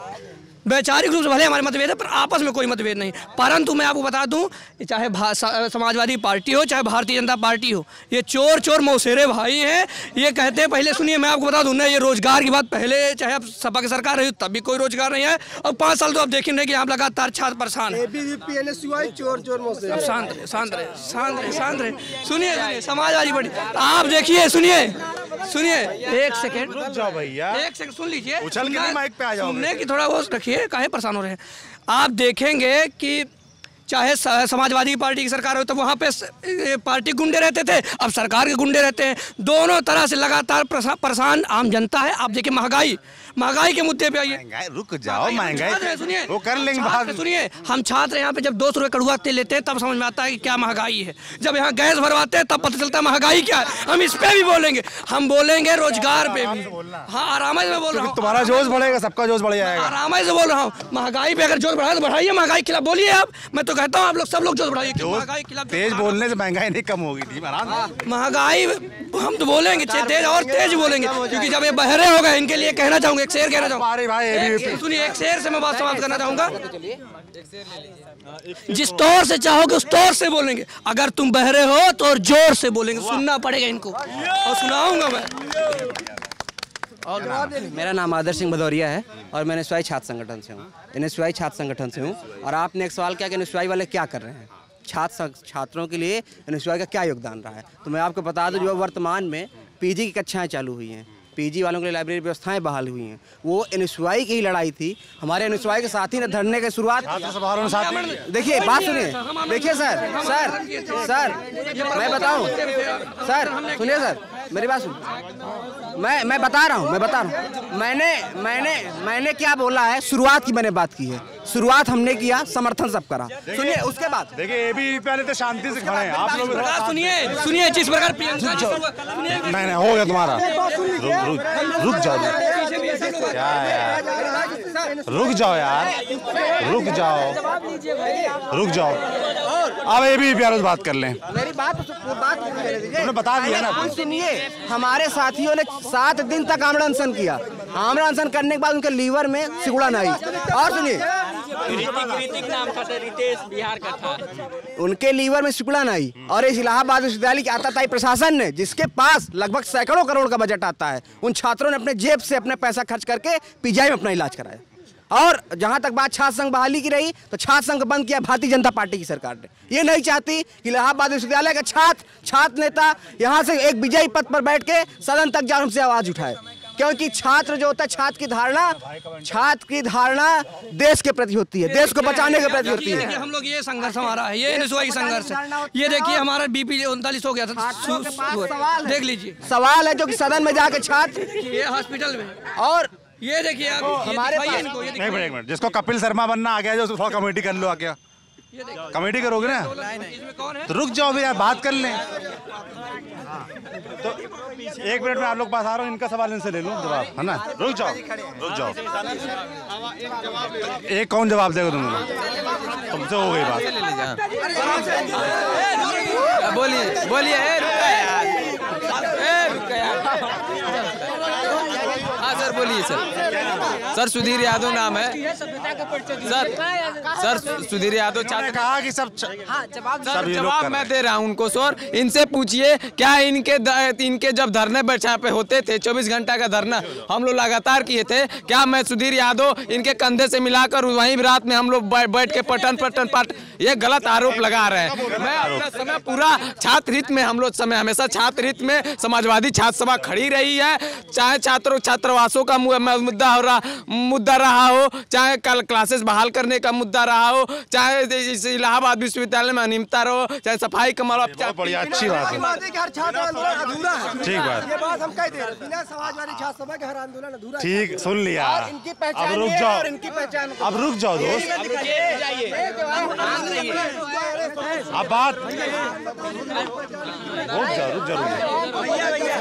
वैचारिक रूप से भले हमारे मतभेद है पर आपस में कोई मतभेद नहीं। परंतु मैं आपको बता दूं, चाहे समाजवादी पार्टी हो, चाहे भारतीय जनता पार्टी हो, ये चोर मौसेरे भाई हैं। ये कहते हैं, पहले सुनिए मैं आपको बता दूं ना, ये रोजगार की बात, पहले चाहे आप सपा की सरकार रही तब भी कोई रोजगार नहीं है। और 5 साल तो आप देखें रहे कि आप लगातार छात्र परेशान है। शांत रहे। सुनिए, समाजवादी पार्टी आप देखिए, सुनिए एक सेकेंड रुक जाओ भैया, एक सेकंड सुन लीजिए। उछल के नहीं माइक पे आ जाओगे। सुनने की थोड़ा वो रखिए, काहे परेशान हो रहे हैं। आप देखेंगे कि चाहे समाजवादी पार्टी की सरकार हो तो वहाँ पे पार्टी गुंडे रहते थे, अब सरकार के गुंडे रहते हैं। दोनों तरह से लगातार परेशान आम जनता है। आप देखिए महंगाई के मुद्दे पे आइए। रुक जाओ, महंगाई सुनिए, वो कर लेंगे बात। सुनिए, हम छात्र यहाँ पे जब 200 रुपये कड़ुआ तेल लेते हैं तब समझ में आता है कि क्या महंगाई है। जब यहाँ गैस भरवाते हैं तब पता चलता है महंगाई क्या है। हम इस पे भी बोलेंगे, हम बोलेंगे रोजगार पे भी। हाँ, आराम से बोल रहा हूँ। तुम्हारा जोश बढ़ेगा, सबका जोश बढ़ जाएगा। आराम से बोल रहा हूँ। महंगाई पे अगर जोश बढ़ाए तो बढ़ाइए, महंगाई के खिलाफ बोलिए आप। मैं तो कहता हूँ आप लोग सब लोग जोश बढ़ाइए। महंगाई के खिलाफ तेज बोलने से महंगाई नहीं कम होगी। महंगाई हम तो बोलेंगे तेज, और तेज बोलेंगे, क्योंकि जब ये बहरे हो गए, इनके लिए कहना चाहूँगा, एक शेर कहना चाहूँगा। सुनिए, एक शेर से मैं बात समाप्त करना चाहूँगा। जिस तौर से चाहोगे उस तौर से बोलेंगे। अगर तुम बहरे हो तो और जोर से बोलेंगे, सुनना पड़ेगा इनको, और सुनाऊंगा मैं। और मेरा नाम आदर्श सिंह भदौरिया है और मैं NSUI छात्र संगठन से हूँ। NSUI छात्र संगठन से हूँ। और आपने एक सवाल किया कि NSUI वाले क्या कर रहे हैं, छात्रों के लिए NSUI का क्या योगदान रहा है। तो मैं आपको बता दूं, जो वर्तमान में PG की कक्षाएं चालू हुई हैं, PG वालों के लिए लाइब्रेरी व्यवस्थाएं बहाल हुई हैं, वो NSUI की ही लड़ाई थी। हमारे NSUI के साथी ने धरने की शुरुआत, देखिए बात सुनिए, देखिए सर मैं बताऊं, सर सुनिए, सर मेरी बात सुन, मैं बता रहा हूँ। मैंने क्या बोला है, शुरुआत की मैंने बात की है, शुरुआत हमने किया, समर्थन सब करा। सुनिए, उसके बाद देखिए ये भी पहले तो शांति से खड़े हैं आप लोग। सुनिए जिस प्रकार नहीं हो गया तुम्हारा, रुक जाओ क्या यार। रुक जाओ यार, रुक जाओ, रुक जाओ। अब ABVP वालों से बात कर लें। मेरी बात तुमने बता दिया ना। सुनिए, हमारे साथियों ने 7 दिन तक आमरण अनशन किया। आमरण अनशन करने के बाद उनके लीवर में सिकुड़न आई। और सुनिए, ऋतिक नाम था, रितेश बिहार का था। उनके लीवर में सिकुड़न आई और इस इलाहाबाद विश्वविद्यालय की आताताई प्रशासन ने, जिसके पास लगभग सैकड़ों करोड़ का बजट आता है, उन छात्रों ने अपने जेब से अपना पैसा खर्च करके PGI में अपना इलाज कराया। और जहां तक बात छात्र संघ बहाली की रही, तो छात्र संघ बंद किया भारतीय जनता पार्टी की सरकार ने। ये नहीं चाहती कि इलाहाबाद विश्वविद्यालय का छात्र नेता यहां से एक विजयी पद पर बैठ के सदन तक जा हमसे आवाज उठाए, क्योंकि छात्र जो होता है, छात्र की धारणा देश के प्रति होती है, देश को बचाने के प्रति होती है। हम लोग ये संघर्ष हमारा है, ये NSY संघर्ष है। ये देखिए हमारा BP 39 हो गया था, देख लीजिए। सवाल है जो कि सदन में जाके छात्र ये हॉस्पिटल में, और ये देखिए आप हमारे पास एक मिनट, जिसको कपिल शर्मा बनना आ गया, जो थोड़ा कमेटी कर लो आके। कमेटी करोगे ना, तो रुक जाओ भैया, बात कर लें। तो 1 मिनट में आप लोग पास आ रहा हूँ, इनका सवाल इनसे ले लूँ जवाब, है ना। रुक जाओ, रुक जाओ। एक कौन जवाब देगा तुम लोग? तुमसे हो गई बात। बोलिए बोलिए, रुका यार, रुका यार। हाँ सर, बोलिए सर। सुधीर यादव नाम है सर सुधीर यादव। कहा कि सब जवाब मैं दे रहा हूँ उनको सर। इनसे पूछिए, क्या इनके जब धरने बैठा पे होते थे, 24 घंटा का धरना हम लोग लगातार किए थे, क्या मैं सुधीर यादव इनके कंधे से मिलाकर वहीं रात में हम लोग बैठ के पटन पाट, ये गलत आरोप लगा रहे हैं। मैं अपना समय पूरा छात्र हित में, हम लोग समय हमेशा छात्र हित में समाजवादी छात्र सभा खड़ी रही है, चाहे छात्रावासों का मुद्दा रहा हो, चाहे कल क्लासेस बहाल करने का मुद्दा रहा हो, चाहे इलाहाबाद विश्वविद्यालय में अनियमितता रहो, चाहे सफाई का मामला। बढ़िया, अच्छी बात है, ठीक बात। ये बात हम कह दे रहे हैं, बिना समाजवादी छात्र सभा के हर आंदोलन अधूरा है। ठीक, सुन लिया। अब रुक जाओ, अब रुक जाओ दोस्त, अब बात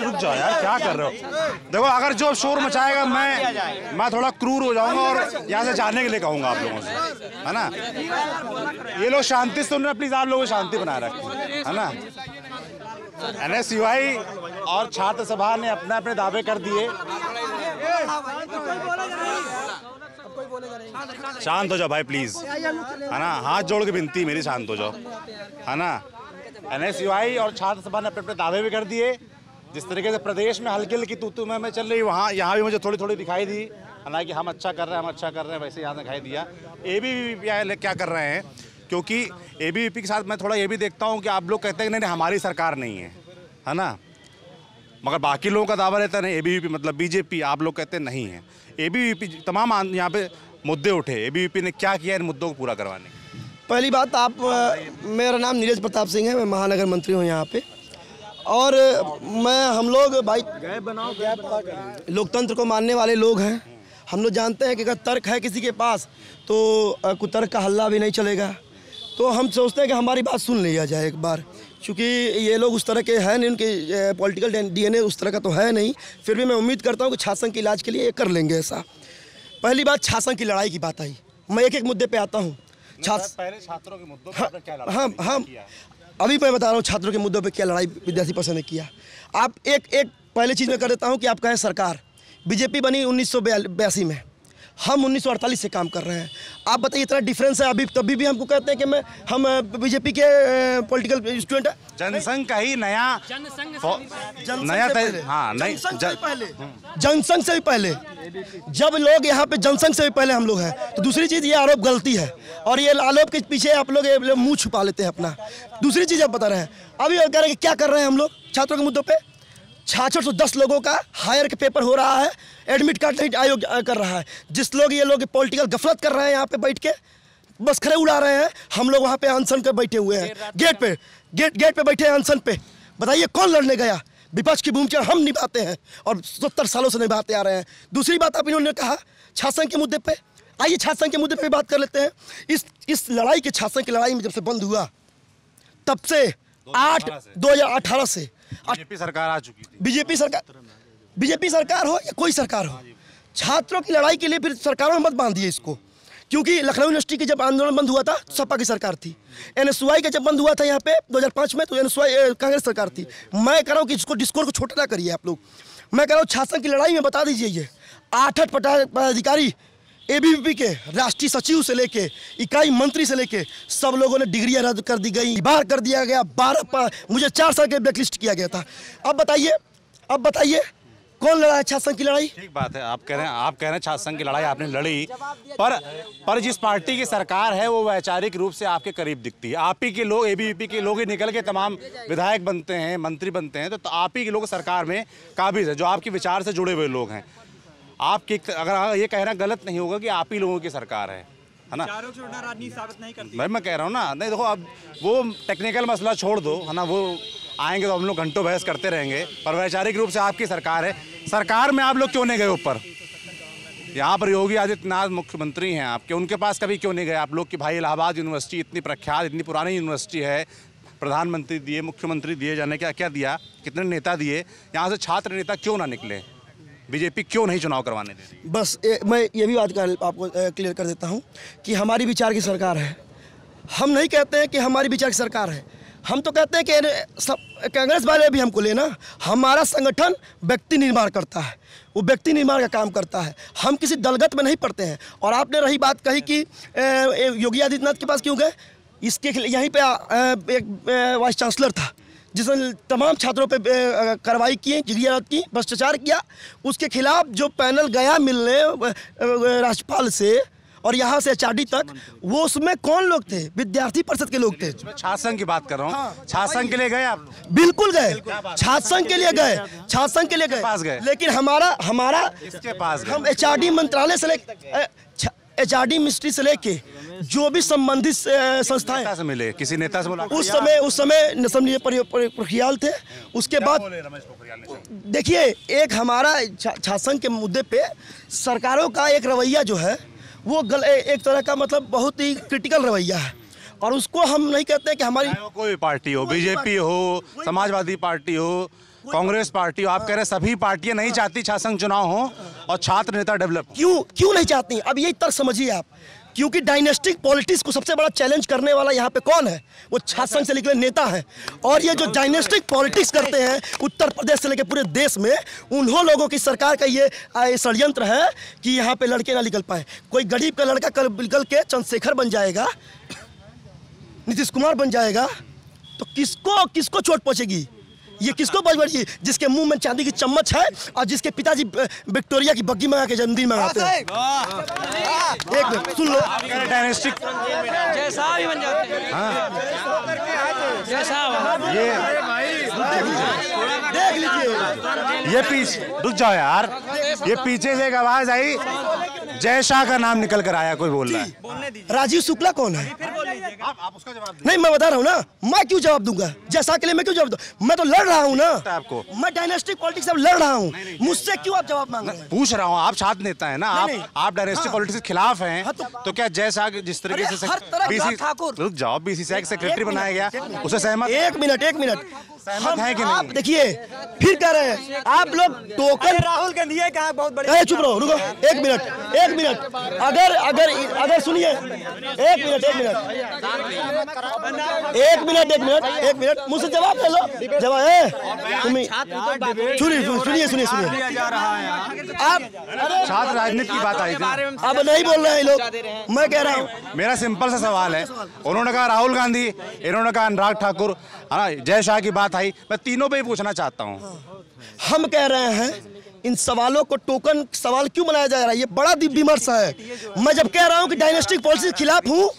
रुक जाओ यार, क्या कर रहे हो? देखो, अगर जो शोर मचाएगा, मैं थोड़ा क्रूर हो जाऊंगा और यहाँ से जाने के लिए कहूंगा आप लोगों से, है ना। ये लोग शांति से, उन्होंने प्लीज आप लोगों को शांति बनाए रखें, है ना। NSUI और छात्र सभा ने अपने दावे कर दिए। शांत हो जाओ भाई प्लीज, है ना। हाथ जोड़ के विनती मेरी, शांत हो जाओ, है ना। NSUI और छात्र सभा ने अपने दावे भी कर दिए। जिस तरीके से प्रदेश में हल्की हल्की तू मैं चल रही, वहाँ यहाँ भी मुझे थोड़ी थोड़ी दिखाई दी, हालांकि हम अच्छा कर रहे हैं, वैसे यहाँ दिखाई दिया। ABVP क्या कर रहे हैं, क्योंकि ABVP के साथ मैं थोड़ा ये भी देखता हूँ कि आप लोग कहते हैं कि नहीं हमारी सरकार नहीं है ना, मगर बाकी लोगों का दावा रहता है नहीं ABVP मतलब BJP, आप लोग कहते हैं नहीं है। ABVP तमाम यहाँ पे मुद्दे उठे, ABVP ने क्या किया इन मुद्दों को पूरा करवाने? पहली बात, मेरा नाम नीरज प्रताप सिंह है, मैं महानगर मंत्री हूँ यहाँ पे। और हम लोग भाई लोकतंत्र को मानने वाले लोग हैं। हम लोग जानते हैं कि अगर तर्क है किसी के पास तो कुतर्क का हल्ला भी नहीं चलेगा। तो हम सोचते हैं कि हमारी बात सुन लिया जाए एक बार, क्योंकि ये लोग उस तरह के हैं नहीं, उनके पॉलिटिकल DNA उस तरह का तो है नहीं। फिर भी मैं उम्मीद करता हूँ कि छात्र संघ के इलाज के लिए कर लेंगे ऐसा। पहली बात, छात्र संघ की लड़ाई की बात आई, मैं एक मुद्दे पर आता हूँ। पहले छात्रों के मुद्दों पर क्या लड़ाई? हाँ, अभी मैं बता रहा हूँ छात्रों के मुद्दों पे क्या लड़ाई विद्यार्थी परिषद ने किया। आप एक पहले चीज़ में कर देता हूँ कि आपका है सरकार, BJP बनी 1982 में, हम 1948 से काम कर रहे हैं। आप बताइए, इतना डिफरेंस है। अभी तभी भी हमको कहते हैं कि हम BJP के पॉलिटिकल स्टूडेंट हैं। जनसंघ का ही नया हाँ नहीं, जनसंघ से भी पहले, जब लोग यहाँ पे जनसंघ से भी पहले हम लोग हैं। तो दूसरी चीज़, ये आरोप गलती है और ये आरोप के पीछे आप लोग मुंह छुपा लेते हैं अपना। दूसरी चीज़ आप बता रहे हैं, अभी कह रहे हैं कि क्या कर रहे हैं हम लोग छात्रों के मुद्दों पे। 610 लोगों का हायर के पेपर हो रहा है, एडमिट कार्ड नहीं आयोग कर रहा है। जिस लोग ये लोग पॉलिटिकल गफलत कर रहे हैं यहाँ पे बैठ के, बस खड़े उड़ा रहे हैं। हम लोग वहाँ पे अनशन पे बैठे हुए हैं, गेट पे बैठे हैं अनशन पे। बताइए कौन लड़ने गया? विपक्ष की भूमिका हम निभाते हैं और 70 सालों से निभाते आ रहे हैं। दूसरी बात आप इन्होंने कहा छात्र संघ के मुद्दे पे, आइए छात्र संघ के मुद्दे पे बात कर लेते हैं। इस लड़ाई के, छात्र संघ की लड़ाई में जब से बंद हुआ तब से 2018 से BJP सरकार आ चुकी थी। बीजेपी सरकार हो या कोई सरकार हो, छात्रों की लड़ाई के लिए फिर सरकारों ने मत बांधिए इसको, क्योंकि लखनऊ यूनिवर्सिटी के जब आंदोलन बंद हुआ था सपा की सरकार थी, NSY का जब बंद हुआ था यहाँ पे 2005 में तो NSY कांग्रेस सरकार थी। मैं कह रहा हूँ कि इसको डिस्कोर्स को छोटा ना करिए आप लोग। मैं कह रहा हूँ छात्र संघ की लड़ाई में बता दीजिए ये 8 पदाधिकारी ABVP के राष्ट्रीय सचिव से लेके इकाई मंत्री से लेके सब लोगों ने डिग्रियां रद्द कर दी गई, बाहर कर दिया गया, 12 मुझे 4 साल के ब्लैकलिस्ट किया गया था। अब बताइए कौन लड़ा है छात्र संघ की लड़ाई? ठीक बात है, आप कह रहे हैं छात्र संघ की लड़ाई आपने लड़ी, पर जिस पार्टी की सरकार है वो वैचारिक रूप से आपके करीब दिखती है। आप ही के लोग ABVP के लोग ही निकल के तमाम विधायक बनते हैं, मंत्री बनते हैं, तो आप ही के लोग सरकार में काबिज है, जो आपके विचार से जुड़े हुए लोग हैं। आपकी अगर ये कहना गलत नहीं होगा कि आप ही लोगों की सरकार है ना? राजनीति साबित नहीं करती। भाई मैं कह रहा हूँ ना, नहीं देखो अब वो टेक्निकल मसला छोड़ दो, है ना, वो आएंगे तो हम लोग घंटों बहस करते रहेंगे, पर वैचारिक रूप से आपकी सरकार है। सरकार में आप लोग क्यों नहीं गए ऊपर? यहाँ पर योगी आदित्यनाथ मुख्यमंत्री हैं आपके, उनके पास कभी क्यों नहीं गए आप लोग कि भाई इलाहाबाद यूनिवर्सिटी इतनी प्रख्यात, इतनी पुरानी यूनिवर्सिटी है, प्रधानमंत्री दिए, मुख्यमंत्री दिए, जाने क्या दिया, कितने नेता दिए, यहाँ से छात्र नेता क्यों ना निकले? बीजेपी क्यों नहीं चुनाव करवाने दे रही? बस मैं ये भी बात आपको क्लियर कर देता हूँ कि हमारी विचार की सरकार है। हम नहीं कहते हैं कि हमारी विचार की सरकार है, हम तो कहते हैं कि कांग्रेस वाले भी हमको लेना। हमारा संगठन व्यक्ति निर्माण करता है, वो व्यक्ति निर्माण का काम करता है, हम किसी दलगत में नहीं पड़ते हैं। और आपने रही बात कही कि योगी आदित्यनाथ के पास क्यों गए, इसके यहीं पे एक वाइस चांसलर था जिसने तमाम छात्रों पे कार्रवाई की, डिग्रियां रद्द की, भ्रष्टाचार किया, उसके खिलाफ जो पैनल गया मिलने राज्यपाल से और यहाँ से HRD तक, वो उसमें कौन लोग थे? विद्यार्थी परिषद के लोग थे। छात्र संघ की बात कर रहा हूँ। हाँ, छात्र संघ के लिए गए आप? बिल्कुल गए, छात्र संघ के लिए गए, छात्र संघ के लिए गए, लेकिन हमारा इसके पास हम HRD मंत्रालय से लेके HRD मिनिस्ट्री से लेके जो भी संबंधित संस्थाएं से मिले, किसी नेता से बोला? उस समय नसमनीय पोखरियाल थे। उसके बाद देखिए, एक हमारा छात्र संघ के मुद्दे पे सरकारों का एक रवैया जो है वो एक तरह का मतलब बहुत ही क्रिटिकल रवैया है, और उसको हम नहीं कहते हैं कि हमारी कोई पार्टी हो, BJP हो, समाजवादी पार्टी हो, कांग्रेस पार्टी हो, आप कह रहे सभी पार्टियां नहीं चाहती छात्र संघ चुनाव हो और छात्र नेता डेवलप? क्यों नहीं चाहती? अब यही तर्क समझिए आप, क्योंकि डायनेस्टिक पॉलिटिक्स को सबसे बड़ा चैलेंज करने वाला यहाँ पे कौन है? वो छात्र संघ से निकले नेता हैं। और ये जो डायनेस्टिक पॉलिटिक्स करते हैं उत्तर प्रदेश से लेकर पूरे देश में, उन्होंने लोगों की सरकार का ये षड्यंत्र है कि यहाँ पे लड़के ना निकल पाए। कोई गरीब का लड़का कल निकल के चंद्रशेखर बन जाएगा, नीतीश कुमार बन जाएगा, तो किसको चोट पहुँचेगी? ये किसको बजबड़ी? जिसके मुंह में चांदी की चम्मच है और जिसके पिताजी विक्टोरिया की बग्गी मंगा के जन्मदिन मनाते हैं। एक मिनट सुन लो, डायनेस्टिक जैसा भी बन जाते हैं। देख लीजिए, ये पीछे रुक जाओ यार, ये पीछे से एक आवाज आई, जय शाह का नाम निकल कर आया, कोई बोल रहा है। राजीव शुक्ला कौन है? आप उसका जवाब नहीं, मैं बता रहा हूँ ना, मैं क्यों जवाब दूंगा? जैसा के लिए मैं क्यों जवाब दूं? मैं तो लड़ रहा हूँ ना आपको, मैं डायनेस्टिक पॉलिटिक्स से लड़ रहा हूँ, मुझसे क्यों आप जवाब मांग रहे हैं? पूछ रहा हूँ, आप छात्र नेता है ना, आप डायनेस्टिक पॉलिटिक्स के खिलाफ हैं, तो क्या जय शाह जिस तरीके से रुक जाओ BCCI सेक्रेटरी बनाया गया, उसे सहमत? एक मिनट सहमत है कि नहीं? आप देखिए फिर कह रहे हैं आप लोग टोकन। राहुल गांधी है कहा बहुत बड़े। चुप रहो, रुको, एक मिनट, अगर सुनिए, एक मिनट मुझसे जवाब ले लो, जवाब सुनिए आप छात्र राजनीति की बात आई थी, अब नहीं बोल रहे हैं लोग, मैं कह रहा हूँ। मेरा सिंपल सा सवाल है, उन्होंने कहा राहुल गांधी, इन्होंने कहा अनुराग ठाकुर, जय शाह की बात आई, मैं तीनों पे ही पूछना चाहता हूँ। हम कह रहे हैं इन सवालों को टोकन सवाल क्यों बनाया जा रहा है? ये बड़ा विमर्श है। मैं जब कह रहा हूँ कि डायनेस्टिक पॉलिसी के खिलाफ हूँ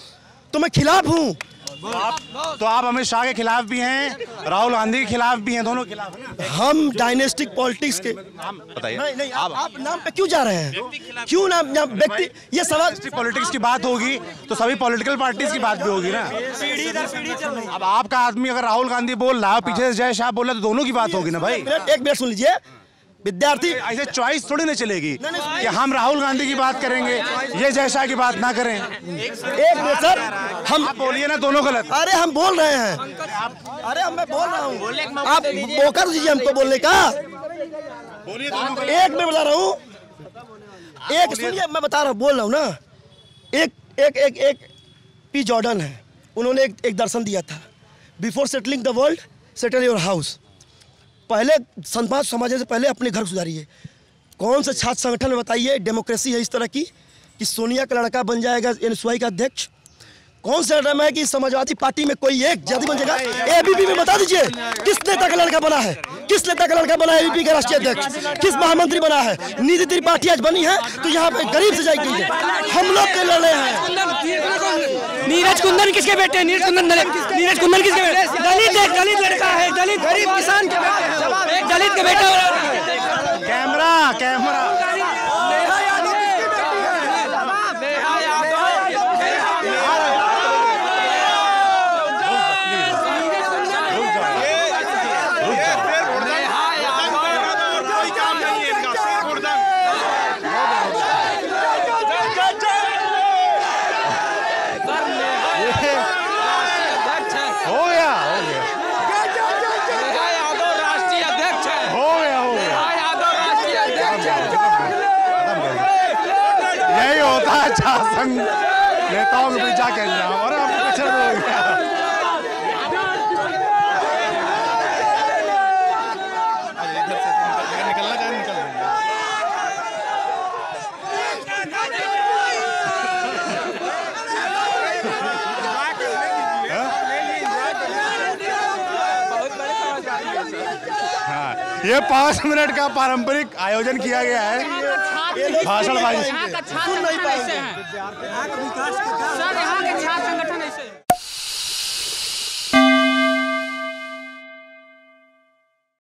तो मैं खिलाफ हूँ। तो आप अमित शाह के खिलाफ भी हैं, राहुल गांधी के खिलाफ भी हैं, दोनों खिलाफ हैं। हम डायनेस्टिक पॉलिटिक्स के बताइए, नहीं आप नाम पे क्यों जा रहे हैं? क्यों नाम व्यक्ति? ये सवाल पॉलिटिक्स की बात होगी तो सभी पॉलिटिकल पार्टीज की बात भी होगी ना। अब आपका आदमी अगर राहुल गांधी बोल रहा है, पीछे से जय शाह बोल रहा है, तो दोनों की बात होगी ना भाई। एक मिनट सुन लीजिए, विद्यार्थी ऐसे चॉइस थोड़ी ना चलेगी कि हम राहुल गांधी की बात करेंगे, ये जय शाह की बात ना करें। एक मिनट सर, हम बोलिए ना, दोनों गलत। अरे हम बोल रहे हैं, अरे मैं बोल रहा हूँ, आप मौका दीजिए हमको बोलने का। एक मिनट बता रहा हूँ, एक सुनिए, मैं बता रहा हूँ, बोल रहा हूँ ना। एक एक एक एक पी जॉर्डन है, उन्होंने एक दर्शन दिया था, before settling the world settle your house. पहले समाज समझने से पहले अपने घर सुधारिए। कौन से छात्र संगठन में बताइए डेमोक्रेसी है इस तरह की कि सोनिया का लड़का बन जाएगा एनएसयूआई का अध्यक्ष? कौन सा ड्रामा है कि समाजवादी पार्टी में कोई एक जाति बन जाएगा? एबीपी में बता दीजिए किस नेता का लड़का बना है, किस नेता का लड़का बना है एबीपी का राष्ट्रीय अध्यक्ष, किस महामंत्री बना है? नीति त्रिपाठी आज बनी है तो यहाँ पे गरीब से जाएगी, हम लोग के लड़े हैं। नीरज कुंदन किसके बेटे हैं? नीरज कुंदन किसके बेटे? दलित लड़का है, दलित गरीब किसान के बेटे, एक दलित के बेटा। कैमरा छात्र संघ नेताओं के बीच जाके और अब पिछड़ हो गया। ये 5 मिनट का पारंपरिक आयोजन किया गया है, भाषणबाजी। सर यहाँ के छात्र संगठन ऐसे